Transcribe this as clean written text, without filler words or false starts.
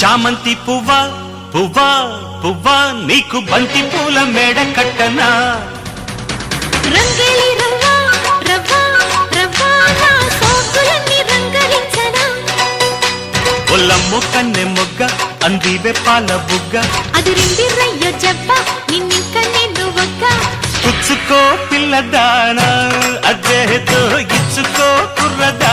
చామంతి పువ్వా పువ్వా పువ్వా నీకు బంతి పూల మేడ కట్టనా రంగేలి రవ్వా రవ్వా రవ్వా నా సోకులన్నీ రంగరించనా ఒల్లమ్ము కన్నె మొగ్గ అందివే పాల బుగ్గ అదిరింది రయ్యో జబ్బ నిన్నింక నేను ఒక్క పుచ్చుకో పిల్లదానా అదేతో ఇచ్చుకో కుర్రదా